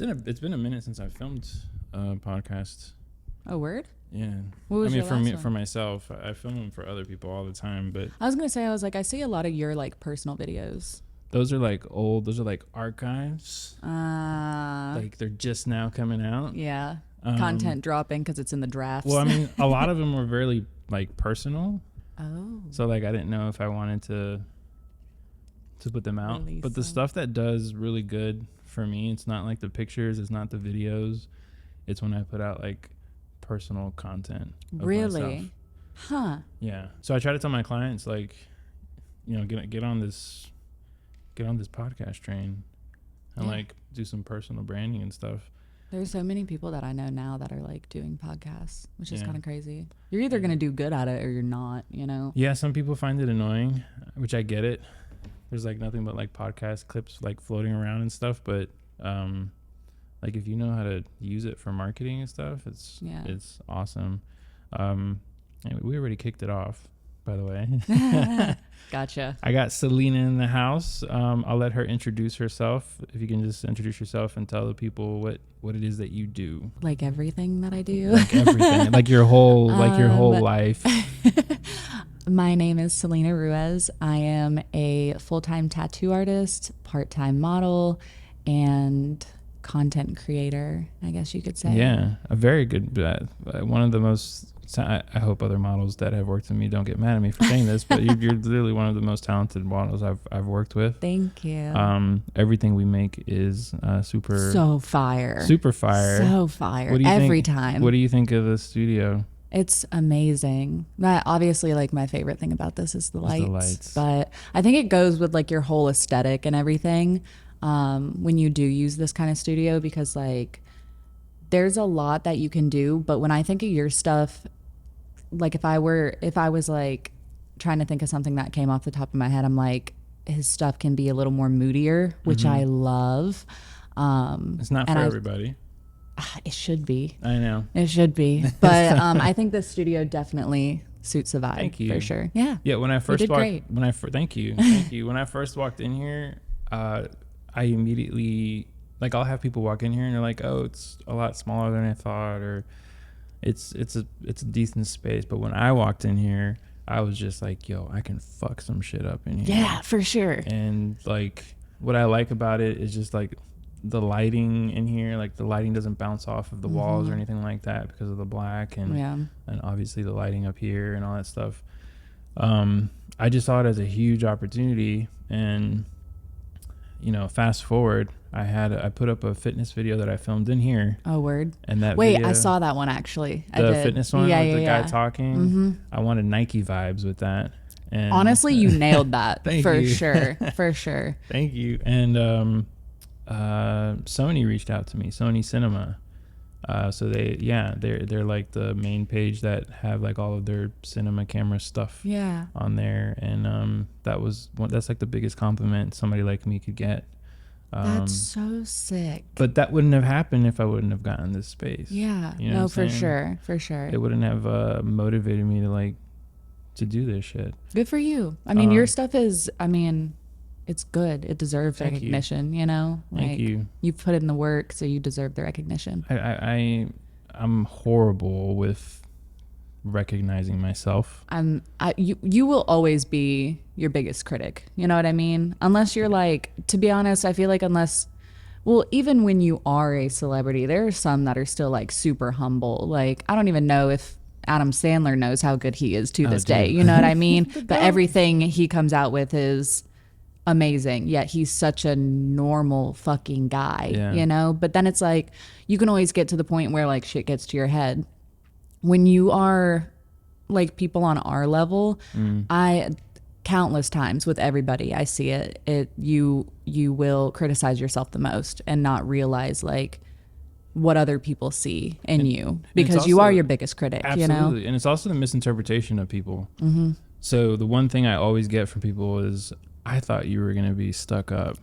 It's been a minute since I filmed a podcast. Oh, word? Yeah. What was your last one? For myself, I film them for other people all the time, but I was gonna say, I see a lot of your like personal videos. those are like old. Those are like archives. Like they're just now coming out. Yeah. Content dropping because it's in the drafts. Well, I mean, a lot of them were very like personal. Oh. So like I didn't know if I wanted to put them out. Release But the them. stuff that does really good for me, it's not like the pictures, it's not the videos. It's when I put out like personal content. Of Really? myself. Huh. Yeah. So I try to tell my clients like, get on this podcast train and like do some personal branding and stuff. There's so many people that I know now that are like doing podcasts, which is Yeah. kind of crazy. You're either going to do good at it or you're not, you know? Yeah, some people find it annoying, which I get it. There's like nothing but like podcast clips like floating around and stuff, but like if you know how to use it for marketing and stuff, it's awesome. Anyway, we already kicked it off, by the way. Gotcha. I got Sylina in the house. I'll let her introduce herself. If you can just introduce yourself and tell the people what it is that you do. Like everything that I do. Like everything. like your whole life. My name is Sylina Ruiz. I am a full-time tattoo artist, part-time model, and content creator, I guess you could say. Yeah, a very good, one of the most, I hope other models that have worked with me don't get mad at me for saying this, but you're literally one of the most talented models I've worked with. Thank you. Everything we make is super fire. Super fire. So fire. What do you Every think, time. What do you think of the studio? It's amazing. That obviously, like, my favorite thing about this is the lights. But I think it goes with like your whole aesthetic and everything when you do use this kind of studio, because like there's a lot that you can do. But when I think of your stuff, like if I was like trying to think of something that came off the top of my head, I'm like, his stuff can be a little more moodier, which I love. It's not for everybody. It should be. I know. It should be. But I think the studio definitely suits the vibe. Thank you. For sure. Yeah. Yeah, when I first did walked, great. thank you. Thank you. When I first walked in here, I immediately, like, I'll have people walk in here and they're like, "Oh, it's a lot smaller than I thought," or it's a decent space. But when I walked in here, I was just like, "Yo, I can fuck some shit up in here." Yeah, for sure. And like what I like about it is just like the lighting in here, like the lighting doesn't bounce off of the walls or anything like that because of the black and obviously the lighting up here and all that stuff. I just saw it as a huge opportunity, and fast forward, I put up a fitness video that I filmed in here. Oh, word. And that Wait, video, I saw that one actually. the fitness one with the guy talking. I wanted Nike vibes with that. And honestly, you nailed that. Thank for you. sure. For sure. Thank you. And Sony reached out to me, Sony Cinema. So they're like the main page that have like all of their cinema camera stuff on there. And that's like the biggest compliment somebody like me could get. That's so sick. But that wouldn't have happened if I wouldn't have gotten this space. Yeah. You know for sure. For sure. It wouldn't have motivated me to do this shit. Good for you. I mean, your stuff is, it's good. It deserves recognition, Thank you. You've put in the work, so you deserve the recognition. I'm horrible with recognizing myself. You will always be your biggest critic. You know what I mean? Unless you're like, to be honest, I feel like even when you are a celebrity, there are some that are still like super humble. Like, I don't even know if Adam Sandler knows how good he is to this day. You know what I mean? But everything he comes out with is amazing, yet he's such a normal fucking guy, but then it's like you can always get to the point where like shit gets to your head when you are like people on our level. I countless times with everybody I see it you will criticize yourself the most and not realize like what other people see in you, because you are your biggest critic. Absolutely. And it's also the misinterpretation of people. So the one thing I always get from people is, I thought you were going to be stuck up.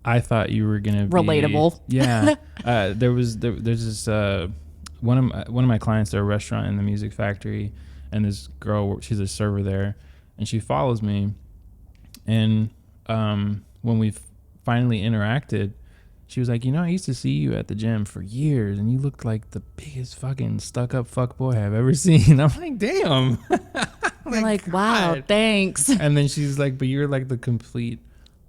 I thought you were going to be relatable. Yeah. There's this, one of my clients, they're a restaurant in the Music Factory, and this girl, she's a server there, and she follows me. And when we finally interacted, she was like, I used to see you at the gym for years, and you looked like the biggest fucking stuck-up fuck boy I've ever seen. I'm like, damn. I'm like, wow, thanks. And then she's like, but you're like the complete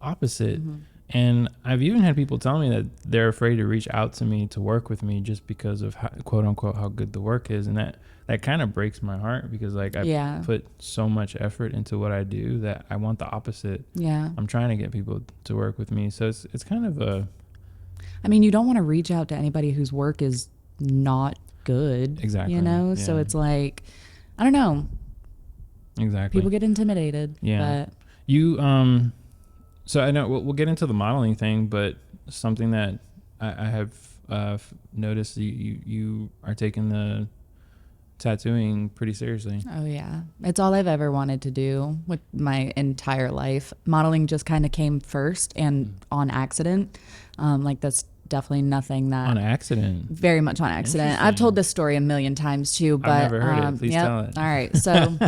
opposite. Mm-hmm. And I've even had people tell me that they're afraid to reach out to me to work with me just because of how, quote unquote, how good the work is. And that kind of breaks my heart, because like I put so much effort into what I do that I want the opposite. Yeah. I'm trying to get people to work with me. So it's kind of a... I mean, you don't want to reach out to anybody whose work is not good. Exactly. Yeah. So it's like, I don't know. Exactly. People get intimidated. Yeah. But You, so I know we'll get into the modeling thing, but something that I have noticed, you are taking the tattooing pretty seriously. Oh yeah, it's all I've ever wanted to do with my entire life. Modeling just kind of came first and on accident. Like that's definitely nothing that... On accident? Very much on accident. I've told this story a million times too, but I've never heard it. Please tell it. All right, so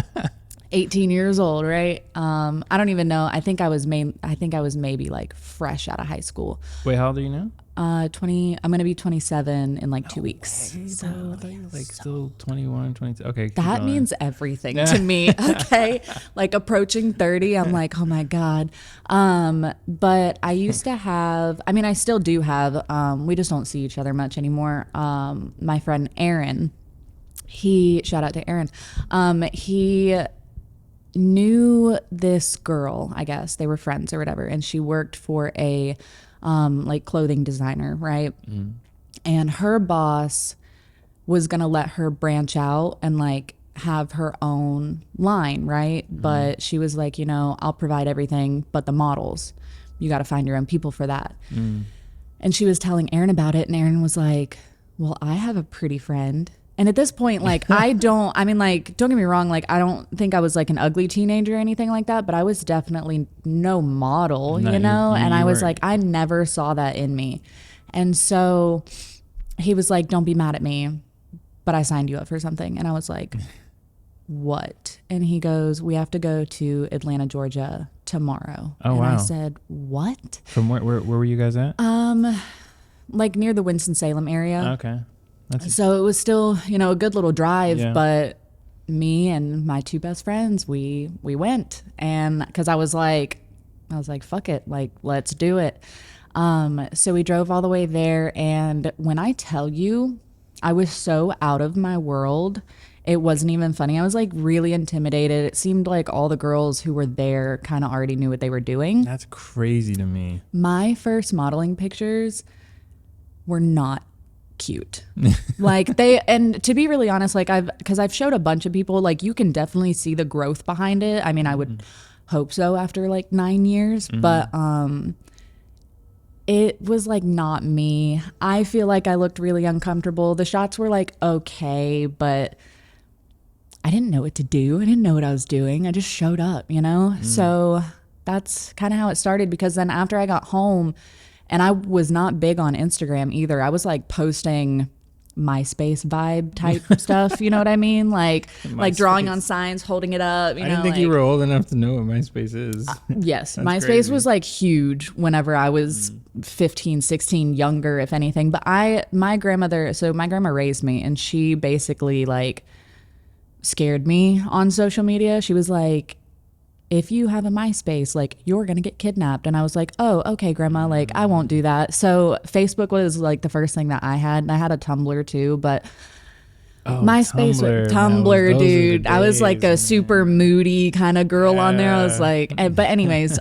18 years old, right? I don't even know. I think I was maybe like fresh out of high school. Wait, how old are you now? 20. I'm gonna be 27 in like 2 weeks. So I thought you were like still 21, 22. Okay, that means everything to me. Okay, like approaching 30, I'm like, oh my god. But I used to have. I mean, I still do have. We just don't see each other much anymore. My friend Aaron. Shout out to Aaron. He knew this girl. I guess they were friends or whatever, and she worked for a like clothing designer, right? And her boss was gonna let her branch out and like have her own line, right? But she was like, I'll provide everything but the models. You got to find your own people for that. And she was telling Aaron about it, and Aaron was like, well, I have a pretty friend. And at this point, like, don't get me wrong, like, I don't think I was like an ugly teenager or anything like that, but I was definitely no model, and I was like, I never saw that in me. And so he was like, don't be mad at me, but I signed you up for something. And I was like, what? And he goes, we have to go to Atlanta, Georgia tomorrow. Oh, and wow. I said, what? From where were you guys at? Like near the Winston-Salem area. Okay. So it was still, a good little drive, but me and my two best friends, we went. And because I was like, fuck it, like, let's do it. So we drove all the way there. And when I tell you, I was so out of my world, it wasn't even funny. I was like really intimidated. It seemed like all the girls who were there kind of already knew what they were doing. That's crazy to me. My first modeling pictures were not cute. Like and to be really honest, like because I've showed a bunch of people, like you can definitely see the growth behind it. I mean, I would hope so after like 9 years, but it was like not me. I feel like I looked really uncomfortable. The shots were like okay, but I didn't know what to do. I didn't know what I was doing. I just showed up, So that's kind of how it started, because then after I got home, and I was not big on Instagram either. I was like posting MySpace vibe type stuff. You know what I mean? Like drawing on signs, holding it up. I didn't think you were old enough to know what MySpace is. Yes. MySpace crazy. Was like huge whenever I was 15, 16, younger, if anything. But my grandma raised me, and she basically like scared me on social media. She was like, if you have a MySpace, like you're going to get kidnapped. And I was like, oh, okay, grandma, like I won't do that. So Facebook was like the first thing that I had. And I had a Tumblr too, but MySpace, Tumblr, dude. I was like a super moody kind of girl on there. I was like, but anyways,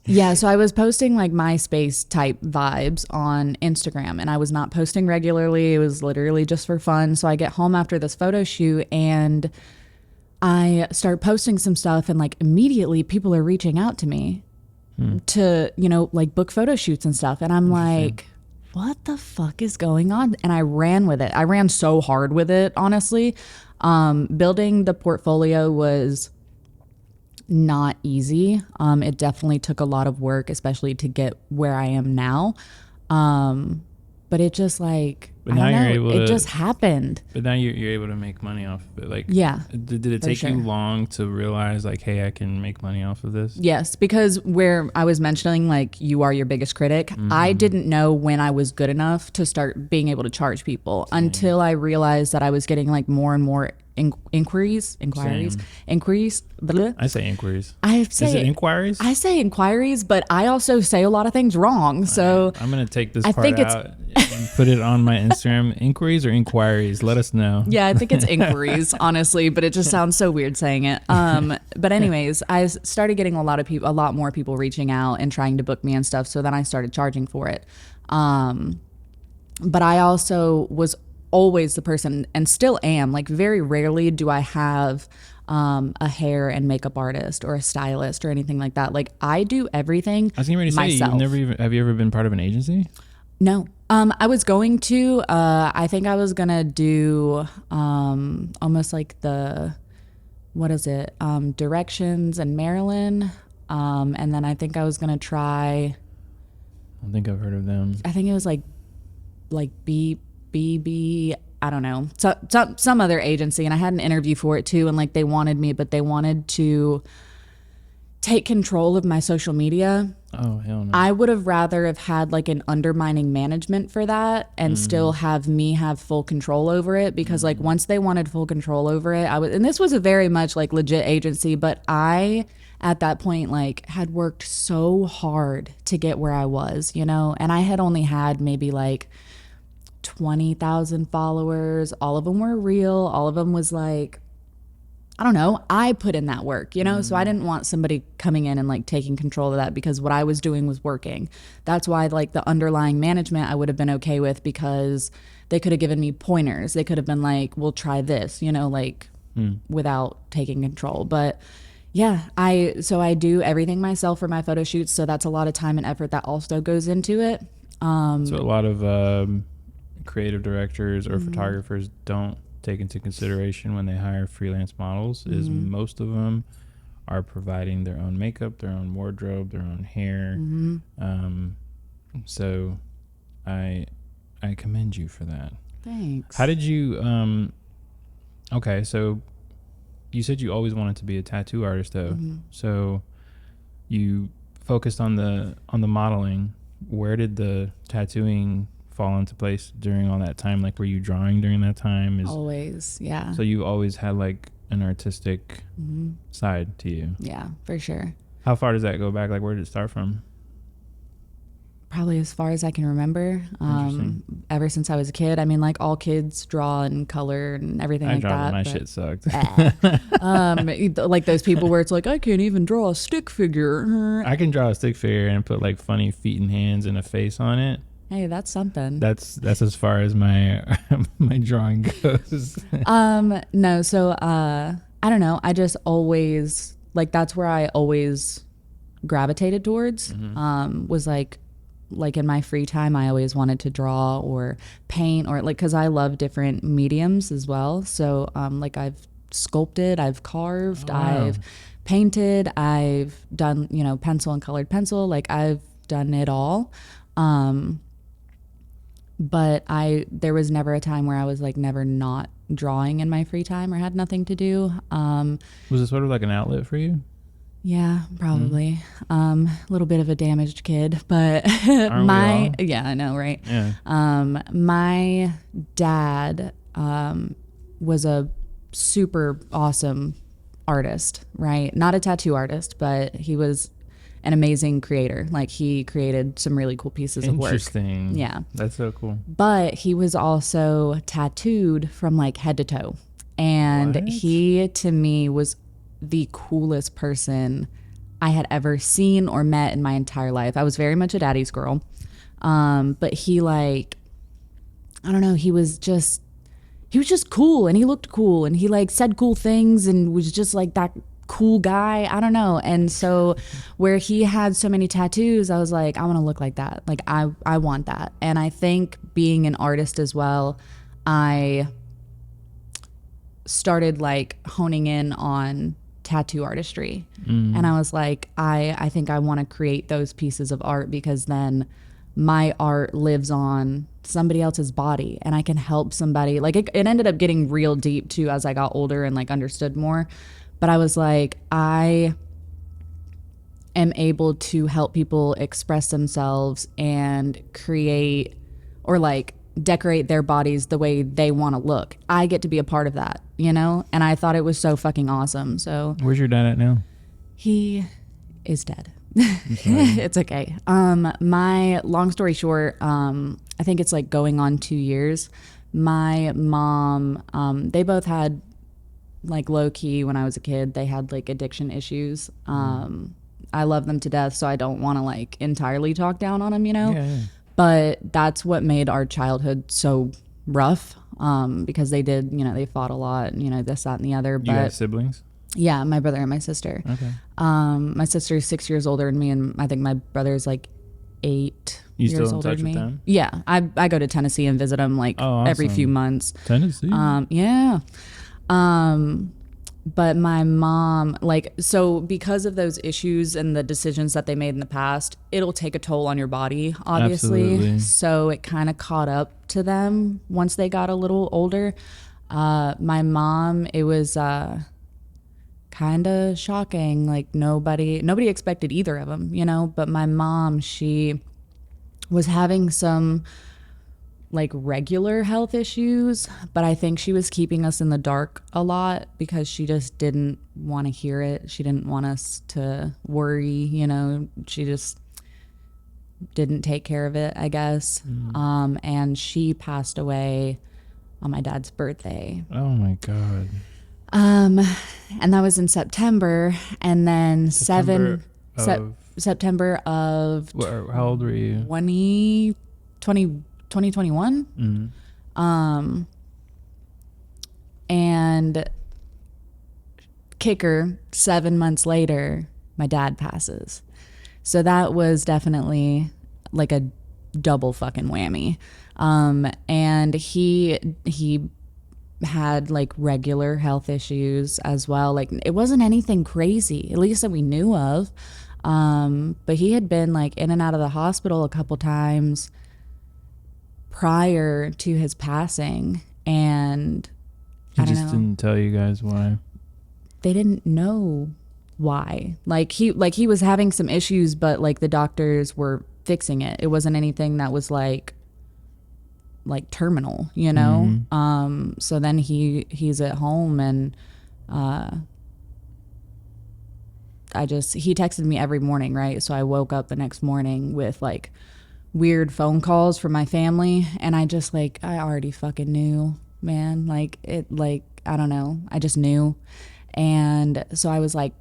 yeah, so I was posting like MySpace type vibes on Instagram, and I was not posting regularly. It was literally just for fun. So I get home after this photo shoot, and I start posting some stuff, and like immediately people are reaching out to me to, like book photo shoots and stuff. And I'm like, what the fuck is going on? And I ran with it. I ran so hard with it, honestly. Building the portfolio was not easy. It definitely took a lot of work, especially to get where I am now. But it just like... But now you're able to. It just happened. But now you're able to make money off of it. Like, yeah. Did it take you long to realize, like, hey, I can make money off of this? Yes, because where I was mentioning, like, you are your biggest critic, I didn't know when I was good enough to start being able to charge people until I realized that I was getting, like, more and more inquiries. Bleh. I say inquiries. Is it inquiries? I say inquiries, but I also say a lot of things wrong. So I'm gonna take this part out and put it on my Instagram. Inquiries or inquiries? Let us know. Yeah, I think it's inquiries, honestly, but it just sounds so weird saying it. But anyways, I started getting a lot more people reaching out and trying to book me and stuff. So then I started charging for it. But I also was always the person, and still am, like, very rarely do I have a hair and makeup artist or a stylist or anything like that. Like, I do everything I was getting ready to myself. say, have you ever been part of an agency? No. I was going to, I think I was going to do almost like Directions in Maryland. And then I think I was going to try. I don't think I've heard of them. I think it was like BB, I don't know, some other agency, and I had an interview for it too, and like they wanted me, but they wanted to take control of my social media. Oh, hell no. I would have rather have had like an undermining management for that and still have me have full control over it, because like once they wanted full control over it, and this was a very much like legit agency, but I at that point like had worked so hard to get where I was, you know, and I had only had maybe like 20,000 followers. All of them were real. All of them was like, I don't know, I put in that work, you know? So I didn't want somebody coming in and like taking control of that, because what I was doing was working. That's why like the underlying management I would have been okay with, because they could have given me pointers. They could have been like, we'll try this, you know, like without taking control. But yeah, I do everything myself for my photo shoots. So that's a lot of time and effort that also goes into it. So a lot of creative directors or photographers don't take into consideration when they hire freelance models is most of them are providing their own makeup, their own wardrobe, their own hair. So I commend you for that. Thanks. How did you okay, so you said you always wanted to be a tattoo artist though. So you focused on the modeling. Where did the tattooing fall into place during all that time? Like, were you drawing during that time? Always, yeah. So you always had like an artistic side to you. Yeah, for sure. How far does that go back? Like, where did it start from? Probably as far as I can remember. Ever since I was a kid. I mean, like all kids draw and color and everything like that. My shit sucked. Like those people where it's like, I can't even draw a stick figure. I can draw a stick figure and put like funny feet and hands and a face on it. Hey, that's something. That's as far as my my drawing goes. No, so I don't know. I just always that's where I always gravitated towards. Was like in my free time, I always wanted to draw or paint, or like, cause I love different mediums as well. So like I've sculpted, I've carved, I've painted, I've done, you know, pencil and colored pencil. Like I've done it all. But there was never a time where I was like never not drawing in my free time or had nothing to do. Was it sort of like an outlet for you? Yeah, probably. A little bit of a damaged kid, but yeah, I know, right? Yeah. My dad was a super awesome artist, right? Not a tattoo artist, but he was an amazing creator. Like he created some really cool pieces of work. Interesting. Yeah. That's so cool. But he was also tattooed from like head to toe. And he, to me, was the coolest person I had ever seen or met in my entire life. I was very much a daddy's girl. But he like, I don't know, he was just cool, and he looked cool, and he like said cool things and was just like that cool guy. I don't know. And so where he had so many tattoos, I was like, I want to look like that. Like I want that. And I think being an artist as well, I started like honing in on tattoo artistry. And I was like, I think I want to create those pieces of art, because then my art lives on somebody else's body and I can help somebody. Like it ended up getting real deep too as I got older and like understood more. But I was like, I am able to help people express themselves and create or like decorate their bodies the way they want to look. I get to be a part of that, you know? And I thought it was so fucking awesome. So where's your dad at now? He is dead. It's okay. My long story short, I think it's like going on 2 years. My mom, they both had like low key when I was a kid, they had like addiction issues. I love them to death, so I don't want to like entirely talk down on them, you know? Yeah. But that's what made our childhood so rough, because they did, you know, they fought a lot, you know, this, that, and the other. But you have siblings? Yeah, my brother and my sister. Okay. My sister is 6 years older than me, and I think my brother is like 8 years older than me. Them? Yeah, I go to Tennessee and visit him like every few months. Tennessee. Yeah. But my mom, like, so because of those issues and the decisions that they made in the past, it'll take a toll on your body, obviously. Absolutely. So it kind of caught up to them once they got a little older. My mom, it was kind of shocking. Like nobody expected either of them, you know. But my mom, she was having some like regular health issues, but I think she was keeping us in the dark a lot because she just didn't want to hear it. She didn't want us to worry, you know. She just didn't take care of it, I guess. And she passed away on my dad's birthday. Oh my God. And that was in September, and then September of how old were you? 2021. And kicker, 7 months later, my dad passes. So that was definitely like a double fucking whammy. And he had like regular health issues as well. Like it wasn't anything crazy, at least that we knew of. But he had been like in and out of the hospital a couple times prior to his passing, and He just didn't tell you guys why. They didn't know why. Like he was having some issues, but like the doctors were fixing it. It wasn't anything that was like terminal, you know. So then he's at home, and he texted me every morning, right? So I woke up the next morning with like weird phone calls from my family, and I just like, I already fucking knew, man. Like it, like, I don't know, I just knew. And so I was like,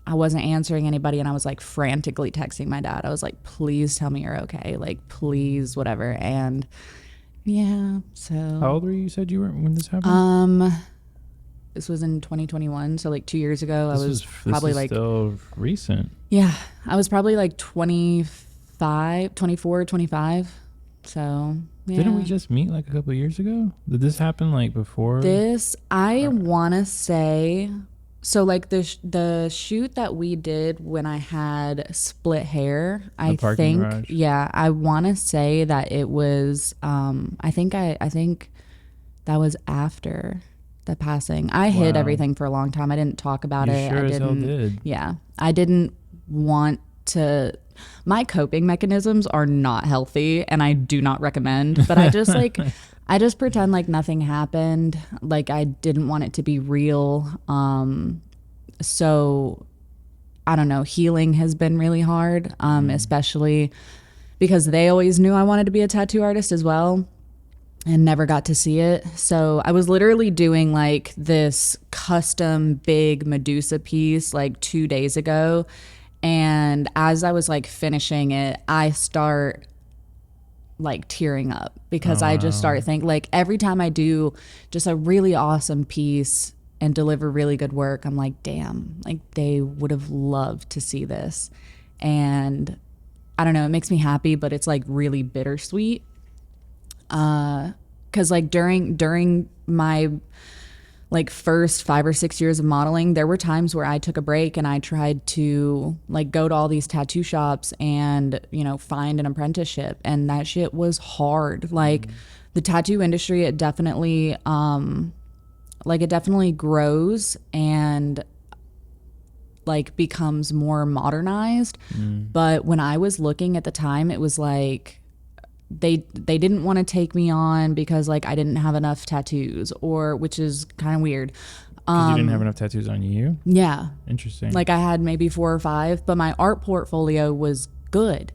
I wasn't answering anybody, and I was like frantically texting my dad. I was like, please tell me you're okay, like please, whatever. And yeah, so how old were you? You said you were when this happened? This was in 2021, so like 2 years ago. I was probably like still recent. Yeah, I was probably like 24, 25. So yeah. Didn't we just meet like a couple of years ago? Did this happen like before this? I want to say so. Like the shoot that we did when I had split hair, I think garage. Yeah, I want to say that it was I think that was after the passing. I hid everything for a long time. I didn't talk about it. Sure I as hell did. Yeah, I didn't want to. My coping mechanisms are not healthy, and I do not recommend. But I just like, I just pretend like nothing happened. Like I didn't want it to be real. So I don't know. Healing has been really hard, especially because they always knew I wanted to be a tattoo artist as well, and never got to see it. So I was literally doing like this custom big Medusa piece like 2 days ago. And as I was like finishing it, I start like tearing up because I just start thinking, like, every time I do just a really awesome piece and deliver really good work, I'm like, damn, like they would have loved to see this. And I don't know, it makes me happy, but it's like really bittersweet. Cause like during my like first 5 or 6 years of modeling, there were times where I took a break and I tried to like go to all these tattoo shops and, you know, find an apprenticeship, and that shit was hard. Like the tattoo industry, it definitely grows and like becomes more modernized. But when I was looking at the time, it was like they didn't want to take me on because like I didn't have enough tattoos, or which is kind of weird. Because you didn't have enough tattoos on you? Yeah. Interesting. Like I had maybe 4 or 5, but my art portfolio was good.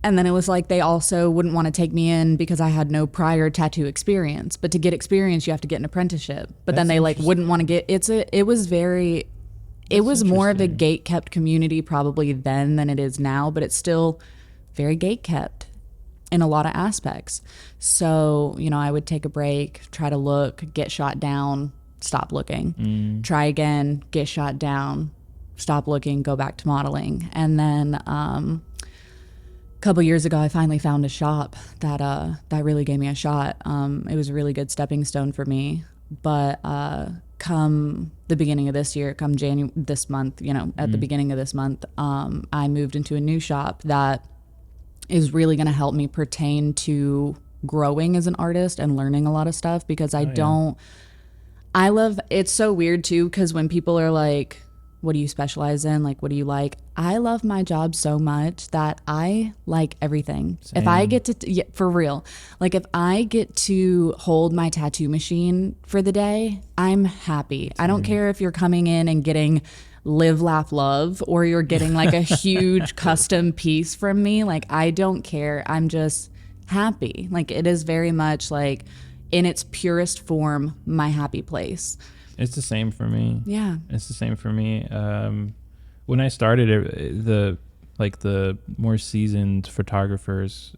And then it was like they also wouldn't want to take me in because I had no prior tattoo experience. But to get experience, you have to get an apprenticeship. But then they like wouldn't want to get it was more of a gate kept community probably then than it is now, but it's still very gate kept in a lot of aspects. So, you know, I would take a break, try to look, get shot down, stop looking, try again, get shot down, stop looking, go back to modeling. And then a couple years ago, I finally found a shop that really gave me a shot. It was a really good stepping stone for me. But come the beginning of this year, this month, you know, at the beginning of this month, I moved into a new shop that is really going to help me pertain to growing as an artist and learning a lot of stuff, because I love, it's so weird too, because when people are like, what do you specialize in? Like, what do you like? I love my job so much that I like everything. Same. If I get to, for real, like if I get to hold my tattoo machine for the day, I'm happy. Same. I don't care if you're coming in and getting live, laugh, love, or you're getting like a huge custom piece from me. Like, I don't care. I'm just happy. Like, it is very much like in its purest form, my happy place. It's the same for me. Yeah. It's the same for me. When I started, the more seasoned photographers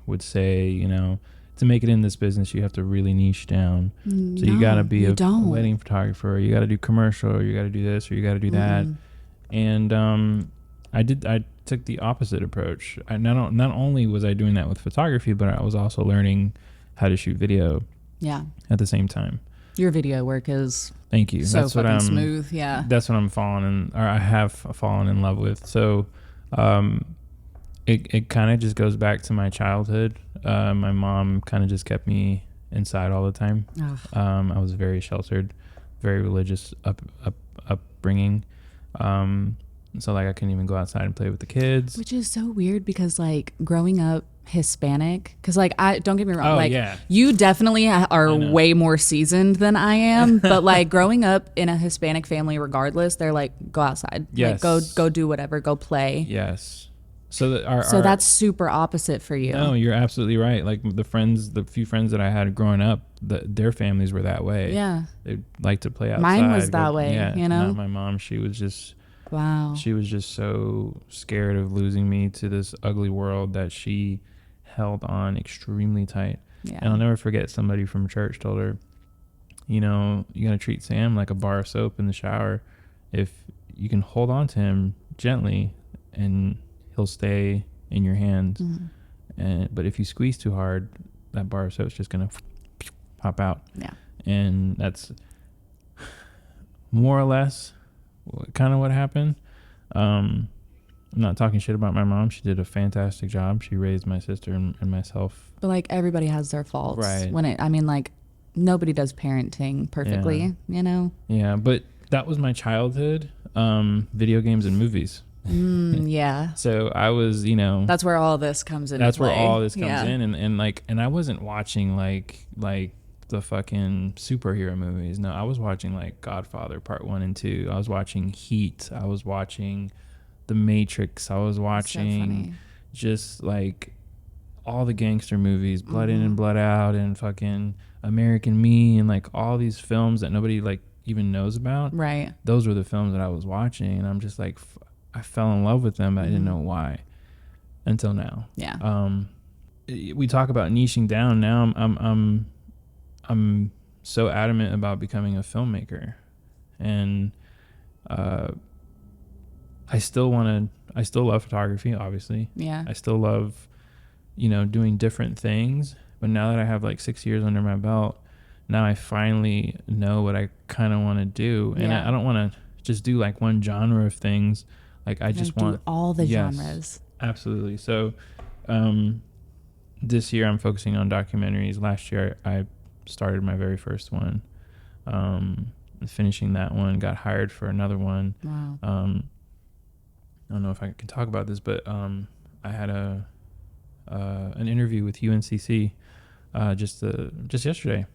would say, you know, to make it in this business, you have to really niche down. So you got to be a wedding photographer, or you got to do commercial, or you got to do this, or you got to do that. And I took the opposite approach. I not only was I doing that with photography, but I was also learning how to shoot video. Yeah. At the same time. Your video work is thank you. So that's fucking what I'm smooth. Yeah. That's what I'm I have fallen in love with. So, it kind of just goes back to my childhood. My mom kind of just kept me inside all the time. I was very sheltered, very religious upbringing. So like I couldn't even go outside and play with the kids. Which is so weird because like growing up Hispanic, because like I don't get me wrong, you definitely are way more seasoned than I am, but like growing up in a Hispanic family, regardless, they're like go outside, like go do whatever, go play. Yes. So that's super opposite for you. No, you're absolutely right. Like the few friends that I had growing up, their families were that way. Yeah. They like to play outside. Mine was that way. Yeah. You know, not my mom. She was just. Wow. She was just so scared of losing me to this ugly world that she held on extremely tight. Yeah. And I'll never forget, somebody from church told her, you know, you got to treat Sam like a bar of soap in the shower. If you can hold on to him gently and he'll stay in your hands. But if you squeeze too hard, that bar of soap's just going to pop out. Yeah. And that's more or less kind of what happened. I'm not talking shit about my mom. She did a fantastic job. She raised my sister and myself. But like everybody has their faults. Right. Like nobody does parenting perfectly, you know? Yeah, but that was my childhood. Video games and movies. Yeah. So I was, you know, that's where all this comes in. That's where all this comes in. And I wasn't watching like the fucking superhero movies. No, I was watching like Godfather Part 1 and 2. I was watching Heat. I was watching The Matrix. I was watching just like all the gangster movies, Blood In and Blood Out, and fucking American Me, and like all these films that nobody like even knows about. Right. Those were the films that I was watching, and I'm just like, I fell in love with them, but I didn't know why until now. Yeah. We talk about niching down. Now I'm so adamant about becoming a filmmaker, and I still love photography, obviously. Yeah. I still love, you know, doing different things. But now that I have like 6 years under my belt, now I finally know what I kind of want to do. And I don't want to just do like one genre of things. Like I just want all the genres. Absolutely. So this year I'm focusing on documentaries. Last year I started my very first one. Finishing that one, got hired for another one. Wow. I don't know if I can talk about this, but I had an interview with UNCC just yesterday,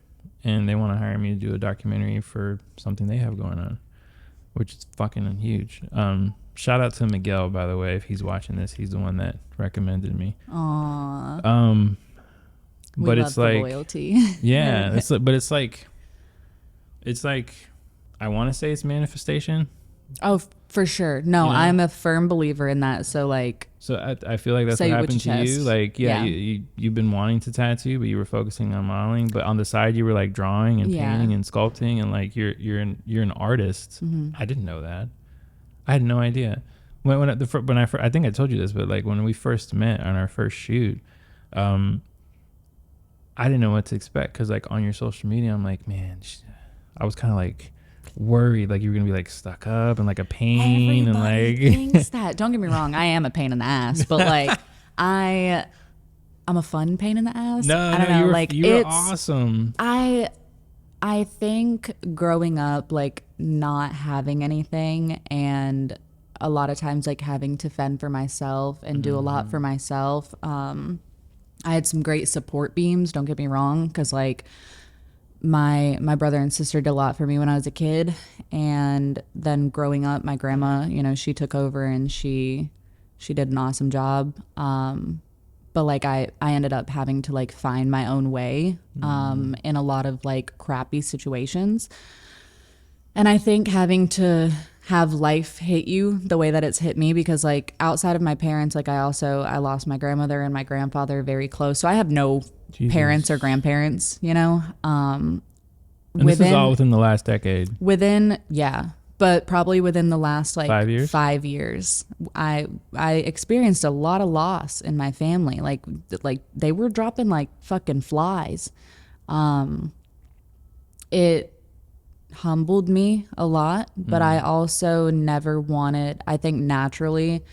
and they want to hire me to do a documentary for something they have going on, which is fucking huge. Shout out to Miguel, by the way, if he's watching this. He's the one that recommended me. Aww. But it's like loyalty. Yeah, it's like I want to say it's manifestation. Oh, for sure. No, I'm a firm believer in that. So like, I feel like that's what happened to you. Like, you've been wanting to tattoo, but you were focusing on modeling. But on the side, you were like drawing and painting and sculpting, and like you're an artist. Mm-hmm. I didn't know that. I had no idea. I think I told you this, but like when we first met on our first shoot, I didn't know what to expect because like on your social media, I'm like, man, I was kind of like worried like you were gonna be like stuck up and like a pain. Everybody and like thinks that. Don't get me wrong, I am a pain in the ass, but like I'm a fun pain in the ass. I don't know. You're awesome. I think growing up like not having anything and a lot of times like having to fend for myself and do a lot for myself. I had some great support beams, don't get me wrong, because like my brother and sister did a lot for me when I was a kid, and then growing up my grandma, you know, she took over and she did an awesome job. But like I ended up having to like find my own way in a lot of like crappy situations. And I think having to have life hit you the way that it's hit me, because like outside of my parents, like I lost my grandmother and my grandfather very close. So I have no parents or grandparents, you know. And this is all within the last decade. But probably within the last like 5 years. 5 years, I experienced a lot of loss in my family. Like they were dropping like fucking flies. It humbled me a lot, but I also never wanted, I think naturally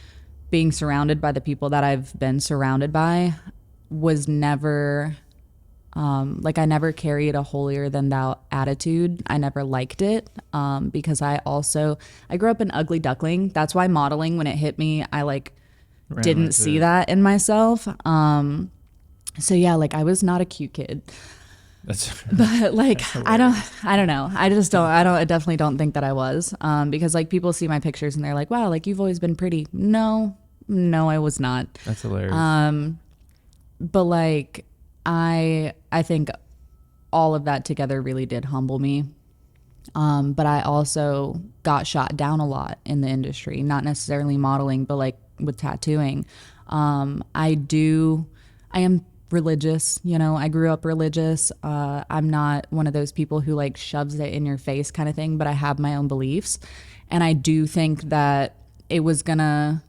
being surrounded by the people that I've been surrounded by was never like I never carried a holier than thou attitude. I never liked it because I grew up an ugly duckling. That's why modeling, when it hit me, I like didn't see that in myself. So yeah, like I was not a cute kid. But like I don't know. I definitely don't think that I was because like people see my pictures and they're like, wow, like you've always been pretty. No, I was not. That's hilarious. But like I think all of that together really did humble me. But I also got shot down a lot in the industry, not necessarily modeling, but like with tattooing. I am religious, you know, I grew up religious. I'm not one of those people who like shoves it in your face kind of thing, but I have my own beliefs. And I do think that it was gonna,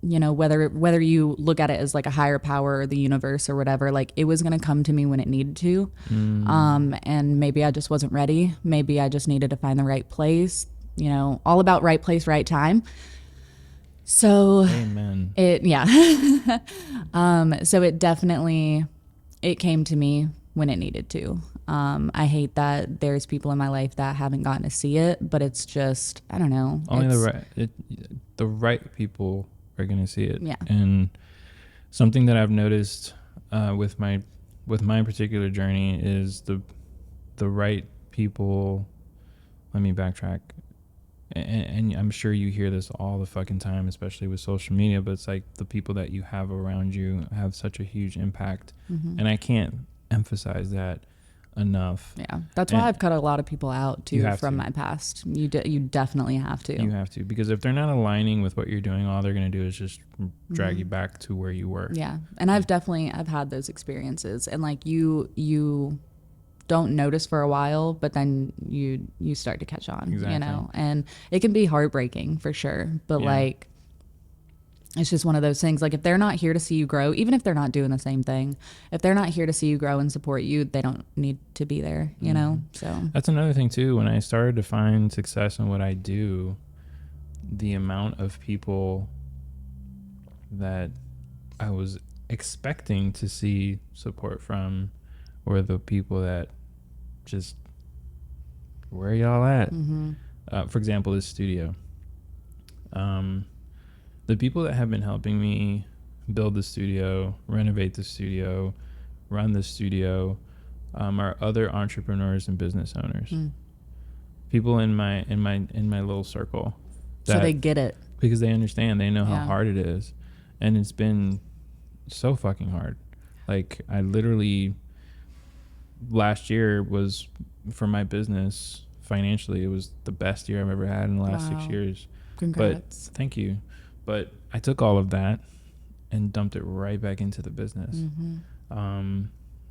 you know, whether you look at it as like a higher power or the universe or whatever, like it was gonna come to me when it needed to. And maybe I just wasn't ready. Maybe I just needed to find the right place, you know, all about right place, right time. So amen. So it definitely, it came to me when it needed to. I hate that there's people in my life that haven't gotten to see it, but it's just, I don't know. Only the right people are going to see it. Yeah. And something that I've noticed with my particular journey is the right people. Let me backtrack. And I'm sure you hear this all the fucking time, especially with social media, but it's like the people that you have around you have such a huge impact. And I can't emphasize that enough. Yeah. That's why I've cut a lot of people out too from my past. You definitely have to. You have to, because if they're not aligning with what you're doing, all they're going to do is just drag you back to where you were. Yeah. And I've had those experiences, and like you don't notice for a while, but then you start to catch on. Exactly. You know, and it can be heartbreaking for sure, but like it's just one of those things. Like if they're not here to see you grow, even if they're not doing the same thing, if they're not here to see you grow and support you, they don't need to be there, you know? So that's another thing too. When I started to find success in what I do, the amount of people that I was expecting to see support from were the people that just, where y'all at? For example, this studio. The people that have been helping me build the studio, renovate the studio, run the studio, are other entrepreneurs and business owners. People in my little circle. So they get it. Because they understand. They know how hard it is. And it's been so fucking hard. Like I literally, last year was, for my business financially, it was the best year I've ever had in the last 6 years. Congrats. But thank you. But I took all of that and dumped it right back into the business.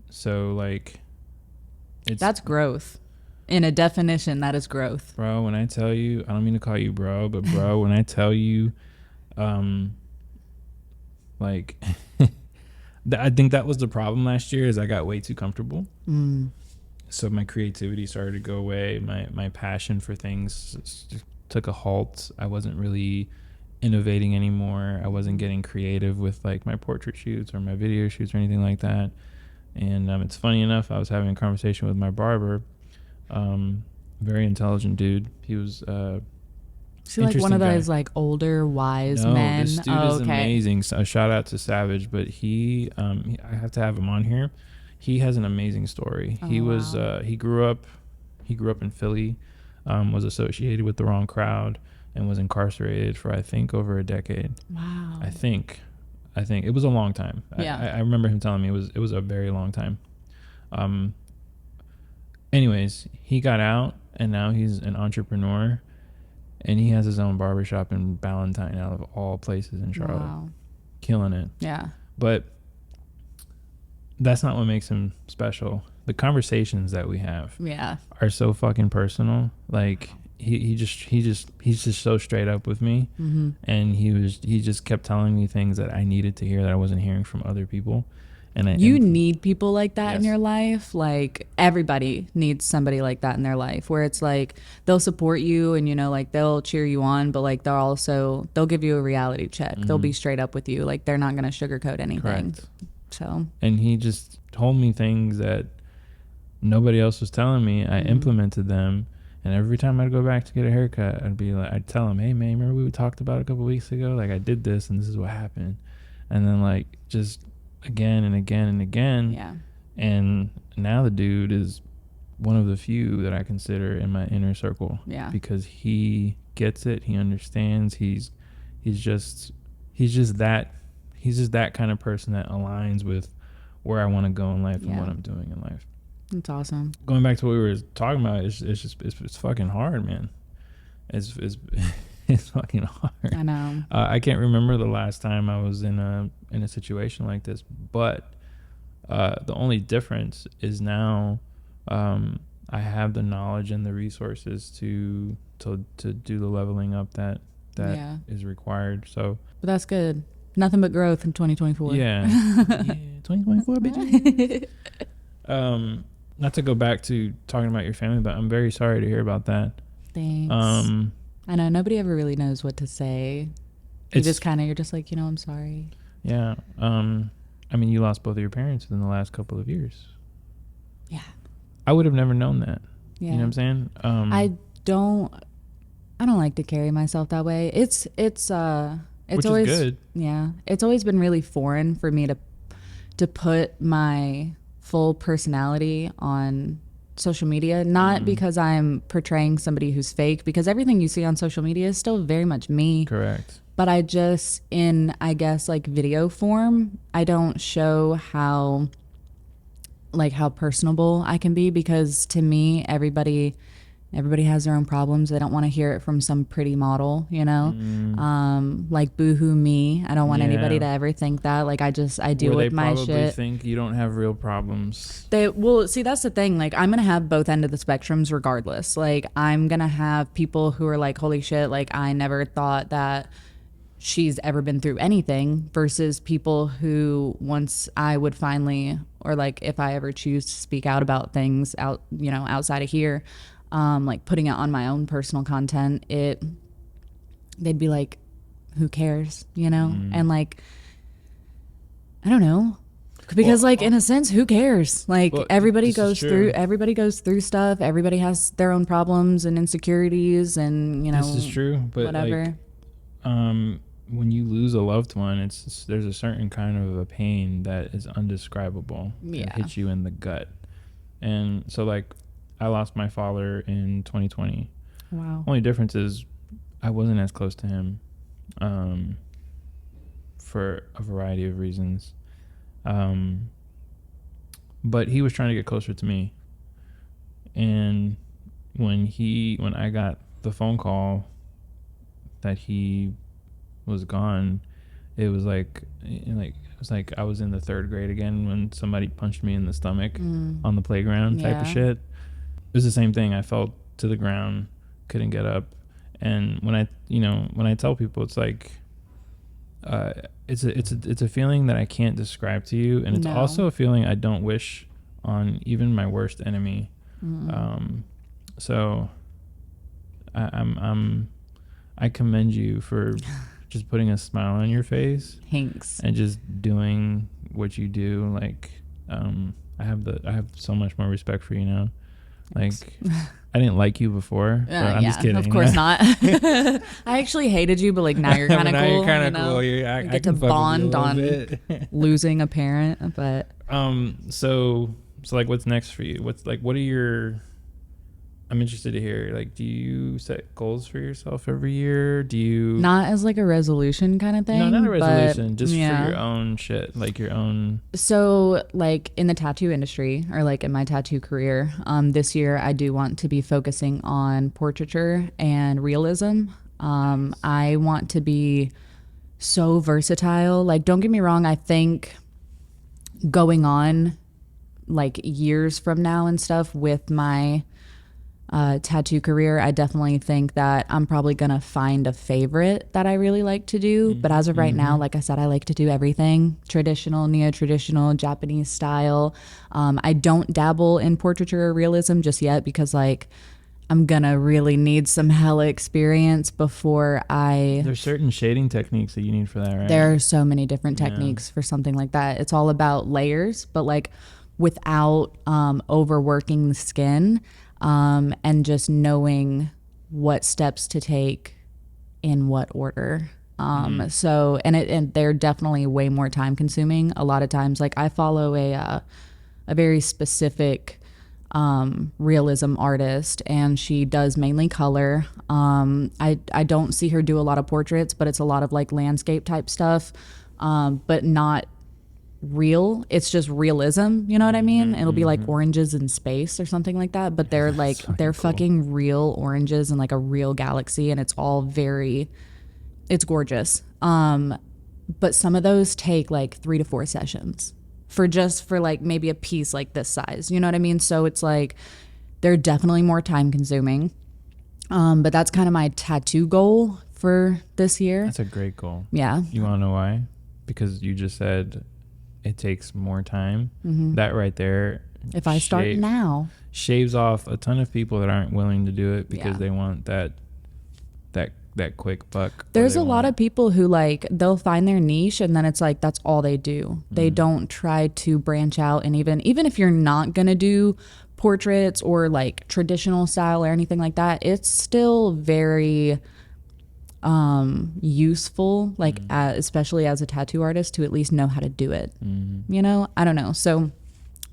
So like, that's growth. In a definition, that is growth. Bro, when I tell you, I don't mean to call you bro, but bro, when I tell you, like, I think that was the problem last year is I got way too comfortable. So my creativity started to go away. My passion for things took a halt. I wasn't really innovating anymore. I wasn't getting creative with like my portrait shoots or my video shoots or anything like that. And it's funny enough, I was having a conversation with my barber, very intelligent dude. He was is he like one of those like older wise men? This dude is amazing. So a shout out to Savage, but I have to have him on here. He has an amazing story. He grew up in Philly, was associated with the wrong crowd, and was incarcerated for I think over a decade. Wow. I think it was a long time. I remember him telling me it was a very long time. Anyways, he got out and now he's an entrepreneur, and he has his own barbershop in Ballantyne, out of all places in Charlotte. Wow. Killing it. Yeah. But that's not what makes him special. The conversations that we have are so fucking personal. Like he's just so straight up with me. And he just kept telling me things that I needed to hear that I wasn't hearing from other people. And you need people like that in your life. Like everybody needs somebody like that in their life, where it's like they'll support you and, you know, like they'll cheer you on, but like they'll give you a reality check. They'll be straight up with you. Like they're not going to sugarcoat anything. Correct. So, and he just told me things that nobody else was telling me. I implemented them. And every time I'd go back to get a haircut, I'd tell him, hey man, remember we talked about a couple weeks ago? Like I did this and this is what happened. And then like just again and again and again. Yeah. And now the dude is one of the few that I consider in my inner circle. Yeah. Because he gets it. He understands. He's just that kind of person that aligns with where I want to go in life and what I'm doing in life. That's awesome. Going back to what we were talking about, it's fucking hard, man. It's fucking hard. I know. I can't remember the last time I was in a situation like this, but the only difference is now I have the knowledge and the resources to do the leveling up that is required. So, but that's good. Nothing but growth in 2024. Yeah, 2024, bitch. Not to go back to talking about your family, but I'm very sorry to hear about that. Thanks. I know nobody ever really knows what to say. You're just like, I'm sorry. Yeah. I mean, you lost both of your parents within the last couple of years. Yeah. I would have never known that. Yeah. You know what I'm saying? I don't like to carry myself that way. It's Which always is good. Yeah. It's always been really foreign for me to put my full personality on social media, not because I'm portraying somebody who's fake, because everything you see on social media is still very much me. Correct. But I just, in, I guess, like video form, I don't show how personable I can be, because to me, everybody has their own problems. They don't want to hear it from some pretty model, like boohoo me. I don't want anybody to ever think that. Like I deal with my shit. They probably think you don't have real problems. See, that's the thing. Like I'm going to have both end of the spectrums regardless. Like I'm going to have people who are like, holy shit, like I never thought that she's ever been through anything, versus people who, once I would finally, or like if I ever choose to speak out about things out, you know, outside of here, like putting it on my own personal content, they'd be like, who cares, you know? And like, I don't know, because like in a sense, who cares? Like everybody goes through stuff. Everybody has their own problems and insecurities, and you know, this is true. But whatever. Like, when you lose a loved one, there's a certain kind of a pain that is undescribable. Yeah. It hits you in the gut. And so like, I lost my father in 2020. Wow. Only difference is I wasn't as close to him, for a variety of reasons. But he was trying to get closer to me. And when I got the phone call that he was gone, it was like I was in the 3rd grade again when somebody punched me in the stomach on the playground type of shit. It was the same thing. I fell to the ground, couldn't get up. And when I tell people, it's like, it's a feeling that I can't describe to you, and it's also a feeling I don't wish on even my worst enemy. So I commend you for just putting a smile on your face. Thanks. And just doing what you do. Like, I have so much more respect for you now. Like, I didn't like you before. I'm just kidding. Of course not. I actually hated you, but like now you're kind of cool. You're kind of cool. I get to bond on losing a parent. But so like, what's next for you? What are your? I'm interested to hear. Like, do you set goals for yourself every year? Do you not as like a resolution kind of thing? No, not a resolution. Just for your own shit, like your own. So, like in the tattoo industry, or like in my tattoo career, this year I do want to be focusing on portraiture and realism. I want to be so versatile. Like, don't get me wrong. I think going on like years from now and stuff with my tattoo career, I definitely think that I'm probably gonna find a favorite that I really like to do. But as of right now, like I said, I like to do everything: traditional, neo-traditional, Japanese style. I don't dabble in portraiture or realism just yet, because like I'm gonna really need some hella experience before There's certain shading techniques that you need for that, right? There are so many different techniques for something like that. It's all about layers, but like without overworking the skin. And just knowing what steps to take in what order. So, and they're definitely way more time consuming. A lot of times, like I follow a very specific, realism artist, and she does mainly color. I don't see her do a lot of portraits, but it's a lot of like landscape type stuff, but not real. It's just realism, you know what I mean? It'll be like oranges in space or something like that, but they're like they're cool. Fucking real oranges in like a real galaxy, and it's all it's gorgeous. But some of those take like 3 to 4 sessions for like maybe a piece like this size, you know what I mean? So it's like they're definitely more time consuming. But that's kind of my tattoo goal for this year. That's a great goal. Yeah. You want to know why? Because you just said it takes more time. That right there, if I start now, shaves off a ton of people that aren't willing to do it because they want that quick buck. There's a lot of people who like they'll find their niche, and then it's like that's all they do. They don't try to branch out, and even if you're not gonna do portraits or like traditional style or anything like that, it's still very useful, like especially as a tattoo artist, to at least know how to do it. You know, I don't know. So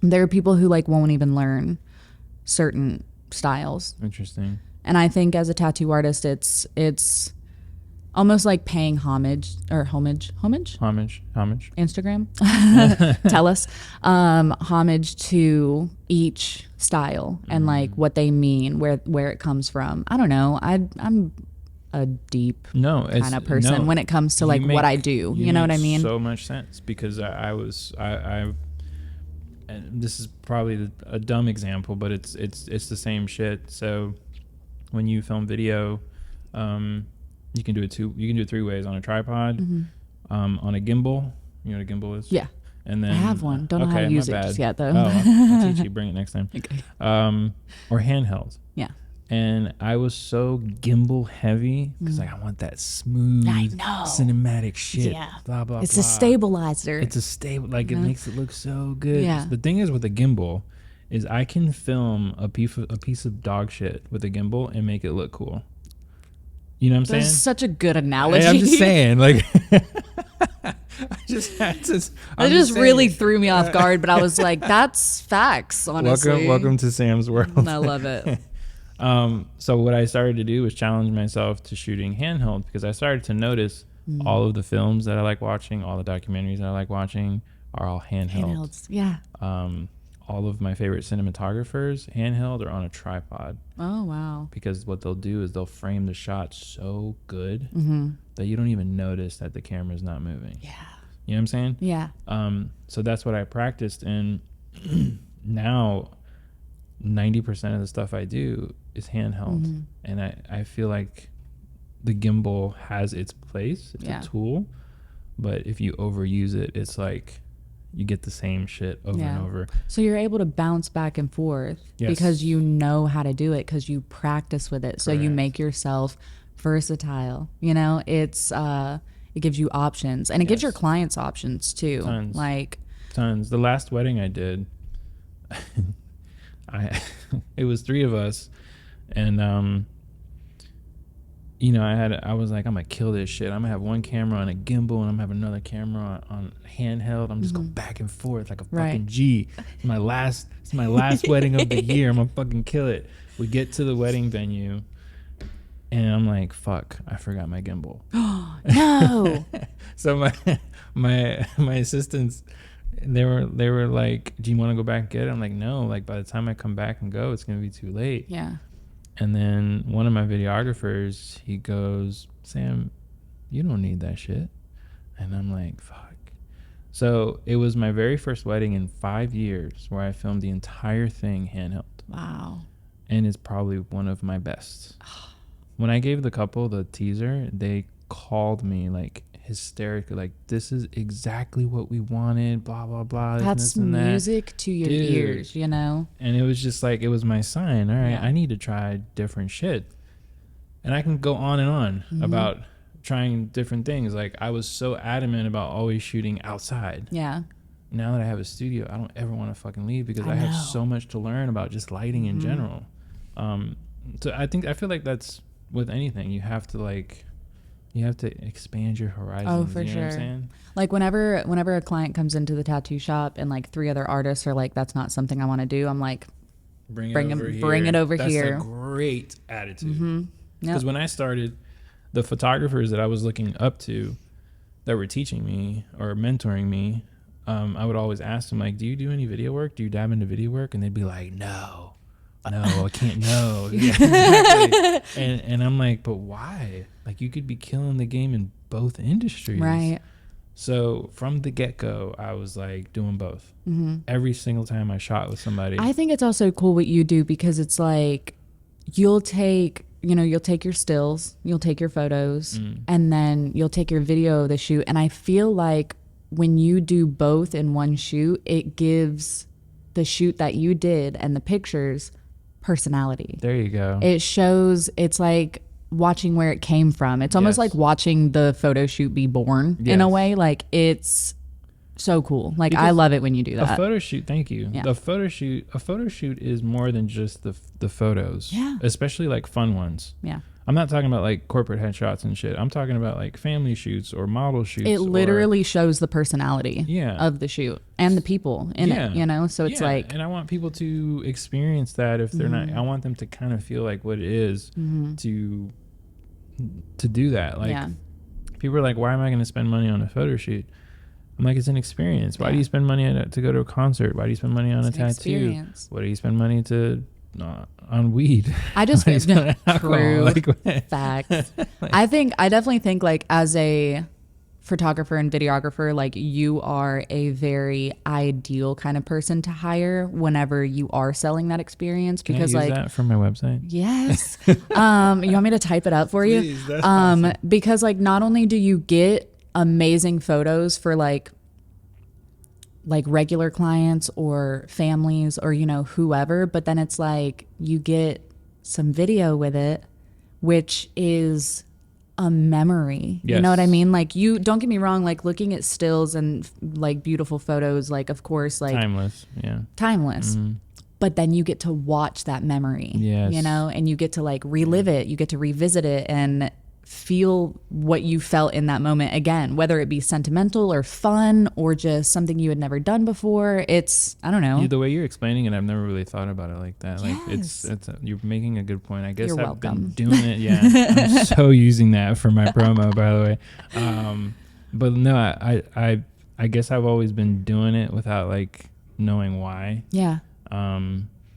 there are people who like won't even learn certain styles. Interesting. And I think as a tattoo artist, it's almost like paying homage. Instagram, tell us, homage to each style and like what they mean, where it comes from. I don't know. I'm a deep kind of person when it comes to like what I do. You know what I mean? So much sense, because I and this is probably a dumb example, but it's the same shit. So when you film video, You can do it you can do it 3 ways: on a tripod, on a gimbal. You know what a gimbal is? Yeah. And then I have one. Don't know how to use it just yet, though. Oh, I'll teach you. Bring it next time. Okay. Or handheld. Yeah. And I was so gimbal heavy because like I want that smooth, cinematic shit. Yeah. Blah blah. It's blah. a stabilizer. It's a stable. Like it makes it look so good. Yeah. The thing is with a gimbal, is I can film a piece of dog shit with a gimbal and make it look cool. You know what I'm saying? That's such a good analogy. I'm just saying, like. I just had to. It just really threw me off guard, but I was like, "That's facts." Honestly, welcome to Sam's world. I love it. So what I started to do was challenge myself to shooting handheld because I started to notice all of the films that I like watching, all the documentaries that I like watching are all handheld. Handhelds, yeah. All of my favorite cinematographers, handheld or on a tripod. Oh, wow. Because what they'll do is they'll frame the shot so good that you don't even notice that the camera's not moving. Yeah. You know what I'm saying? Yeah. So that's what I practiced. And now 90% of the stuff I do is handheld. And I feel like the gimbal has its place. It's a tool. But if you overuse it, it's like you get the same shit over and over. So you're able to bounce back and forth because you know how to do it because you practice with it. Correct. So you make yourself versatile. You know, it gives you options and it gives your clients options too. Tons. The last wedding I did, it was 3 of us, and you know, I was like, I'm gonna kill this shit. I'm gonna have one camera on a gimbal, and I'm gonna have another camera on handheld. I'm just going back and forth like a fucking G. It's my last wedding of the year. I'm gonna fucking kill it. We get to the wedding venue, and I'm like, fuck, I forgot my gimbal. No. So my assistants, they were like, do you want to go back and get it? I'm like, no. Like by the time I come back and go, it's gonna be too late. Yeah. And then one of my videographers, he goes, Sam, you don't need that shit. And I'm like, fuck. So it was my very first wedding in 5 years where I filmed the entire thing handheld. Wow. And it's probably one of my best. When I gave the couple the teaser, they called me like hysterically, like, this is exactly what we wanted, blah, blah, blah. That's music to your ears, you know? And it was just like, it was my sign. All right, I need to try different shit. And I can go on and on about trying different things. Like, I was so adamant about always shooting outside. Yeah. Now that I have a studio, I don't ever want to fucking leave because I have so much to learn about just lighting in general. So I feel like that's with anything. You have to expand your horizons. Oh, for sure. What I'm saying? Like whenever a client comes into the tattoo shop and like 3 other artists are like, that's not something I want to do, I'm like, bring it over here. That's a great attitude. Because when I started, the photographers that I was looking up to that were teaching me or mentoring me, I would always ask them, like, do you do any video work? Do you dab into video work? And they'd be like, no, I can't. No. Yeah, exactly. And I'm like, but why? Like, you could be killing the game in both industries. Right. So from the get-go, I was like doing both. Every single time I shot with somebody. I think it's also cool what you do because it's like you'll take your stills, you'll take your photos, and then you'll take your video of the shoot. And I feel like when you do both in one shoot, it gives the shoot that you did and the pictures personality. There you go. It shows, it's like watching where it came from. It's almost like watching the photo shoot be born in a way. Like, it's so cool. Like, because I love it when you do that. A photo shoot, thank you. Yeah. A photo shoot is more than just the photos. Yeah. Especially like fun ones. Yeah. I'm not talking about like corporate headshots and shit. I'm talking about like family shoots or model shoots. It literally shows the personality of the shoot and the people in it, you know? So it's like... And I want people to experience that if they're not... I want them to kind of feel like what it is to do that. Like, people are like, why am I going to spend money on a photo shoot? I'm like, it's an experience. Why do you spend money to go to a concert? Why do you spend money on a tattoo? Experience. Why do you spend money on weed? I just true facts. I definitely think like as a photographer and videographer, like you are a very ideal kind of person to hire whenever you are selling that experience. Because Can I use that for my website? Yes. You want me to type it up for you? Please, that's awesome. Because like not only do you get amazing photos for like regular clients or families or, you know, whoever, but then it's like you get some video with it, which is a memory. Yes. You know what I mean? Like, you don't get me wrong, like looking at stills and like beautiful photos, like of course, like timeless. Yeah. Timeless. Mm-hmm. But then you get to watch that memory, yes. You know, and you get to like relive it. You get to revisit it and feel what you felt in that moment again, whether it be sentimental or fun or just something you had never done before. It's, I don't know. Yeah, the way you're explaining it, I've never really thought about it like that. Yes. Like you're making a good point. I guess you're I've welcome. been doing it. Yeah. I'm so using that for my promo, by the way. But no, I guess I've always been doing it without like knowing why. Yeah.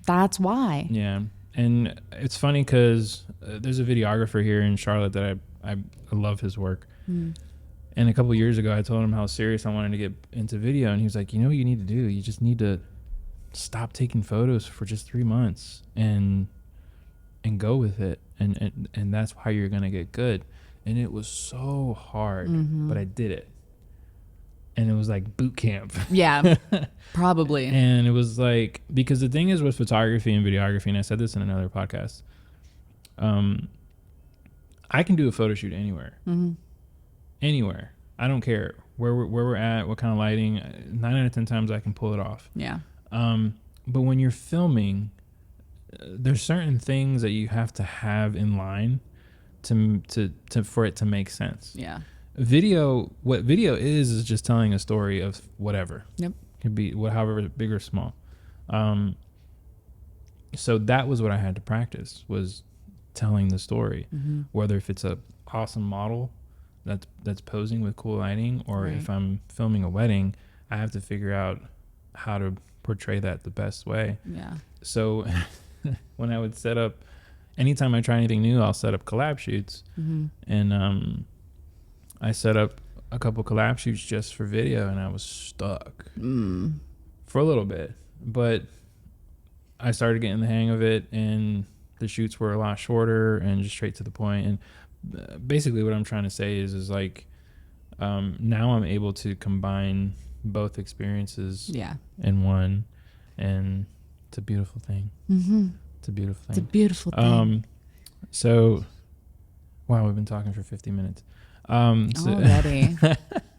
That's why. Yeah. And it's funny because there's a videographer here in Charlotte that I love his work. Mm. And a couple of years ago, I told him how serious I wanted to get into video. And he was like, you know what you need to do? You just need to stop taking photos for just 3 months and go with it. And that's how you're going to get good. And it was so hard, mm-hmm. but I did it. And it was like boot camp. Yeah, probably. And it was like, because the thing is with photography and videography, and I said this in another podcast, I can do a photo shoot anywhere. Mm-hmm. Anywhere. I don't care where we're at, what kind of lighting. 9 out of 10 times I can pull it off. Yeah. But when you're filming, there's certain things that you have to have in line to for it to make sense. Yeah. What video is just telling a story of whatever. Yep. Could be however big or small. So that was what I had to practice, was telling the story. Mm-hmm. Whether if it's a awesome model that's posing with cool lighting, or right. if I'm filming a wedding, I have to figure out how to portray that the best way. Yeah. So when I would set up, anytime I try anything new, I'll set up collab shoots. Mm-hmm. And I set up a couple collab shoots just for video, and I was stuck for a little bit. But I started getting the hang of it, and the shoots were a lot shorter and just straight to the point. And basically what I'm trying to say is like, now I'm able to combine both experiences in one, and it's a beautiful thing. Mm-hmm. It's a beautiful thing. It's a beautiful thing. So, wow, we've been talking for 50 minutes. Already.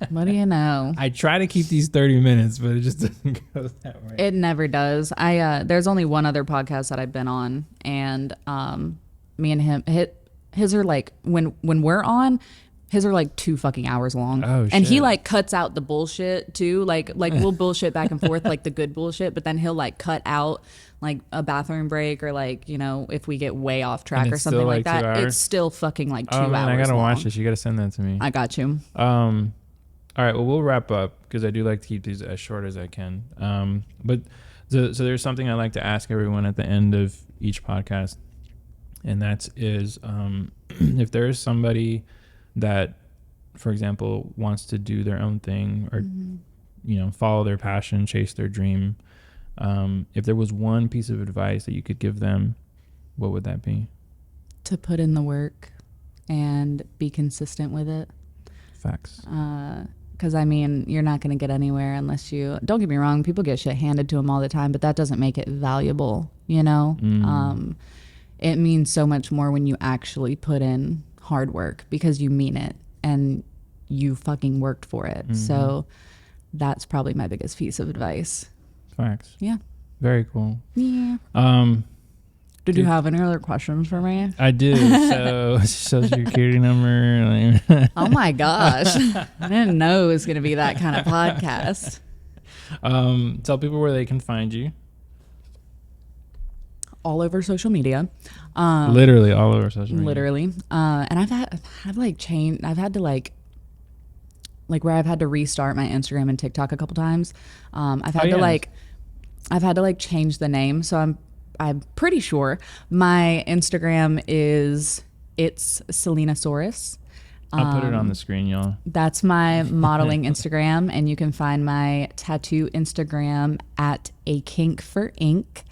What do you know? I try to keep these 30 minutes, but it just doesn't go that way. It never does. There's only one other podcast that I've been on, and me and him, his are like, when we're on, his are like 2 fucking hours long. Oh, shit. And he like cuts out the bullshit too. Like we'll bullshit back and forth, like the good bullshit, but then he'll like cut out like a bathroom break, or like, you know, if we get way off track or something like that, it's still fucking like 2 hours. Oh man, I gotta long. watch this. You gotta send that to me. I got you. All right, well, we'll wrap up because I do like to keep these as short as I can. But so there's something I like to ask everyone at the end of each podcast, and that is if there is somebody that, for example, wants to do their own thing, or mm-hmm. you know, follow their passion, chase their dream. If there was one piece of advice that you could give them, what would that be? To put in the work and be consistent with it. Facts. Because, I mean, you're not going to get anywhere unless you... Don't get me wrong, people get shit handed to them all the time, but that doesn't make it valuable, you know? Mm. It means so much more when you actually put in hard work, because you mean it and you fucking worked for it. Mm-hmm. So that's probably my biggest piece of advice. Facts. Yeah. Very cool. Yeah. Did you have any other questions for me? I do. So, social security number. Oh my gosh. I didn't know it was going to be that kind of podcast. Tell people where they can find you. All over social media. Literally all over social media. Literally. And I've had to restart my Instagram and TikTok a couple times. I've had to change the name. So I'm pretty sure my Instagram it's Sylinasaurus. I'll put it on the screen, y'all. That's my modeling Instagram, and you can find my tattoo Instagram at A Kink for Ink.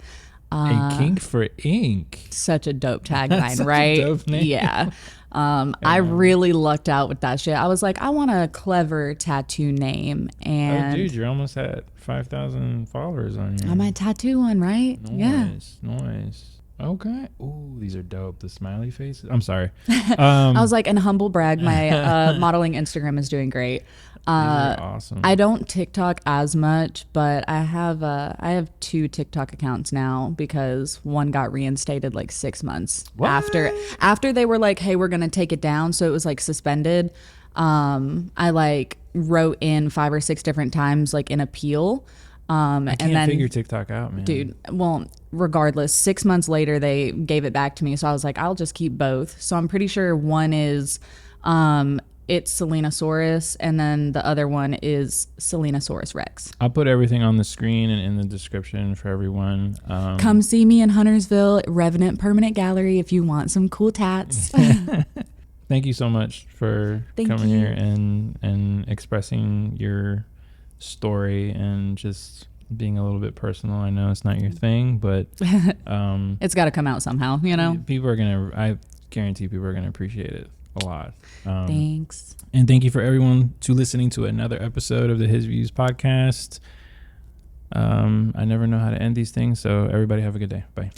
A Kink for Ink. Such a dope tagline, right? A dope name. Yeah. I really lucked out with that shit. I was like, I want a clever tattoo name, and dude, you're almost at 5,000 followers on here. I might tattoo one, right? Nice. Okay. Ooh, these are dope. The smiley faces. I'm sorry. I was like, and humble brag, my modeling Instagram is doing great. These are awesome. I don't TikTok as much, but I have 2 TikTok accounts now because one got reinstated like 6 months after they were like, hey, we're gonna take it down, so it was like suspended. I like wrote in 5 or 6 different times like an appeal. I can't figure TikTok out, man. Dude, well, regardless, 6 months later they gave it back to me, so I was like, I'll just keep both. So I'm pretty sure one is it's Sylina, and then the other one is Sylina Rex. I'll put everything on the screen and in the description for everyone. Come see me in Huntersville, Revenant Permanent Gallery, if you want some cool tats. Thank you so much for coming here and expressing your story and just being a little bit personal. I know it's not your thing, but it's got to come out somehow, you know. I guarantee people are gonna appreciate it a lot. Thanks. And thank you for everyone to listening to another episode of the His Views podcast. I never know how to end these things, so everybody have a good day. Bye.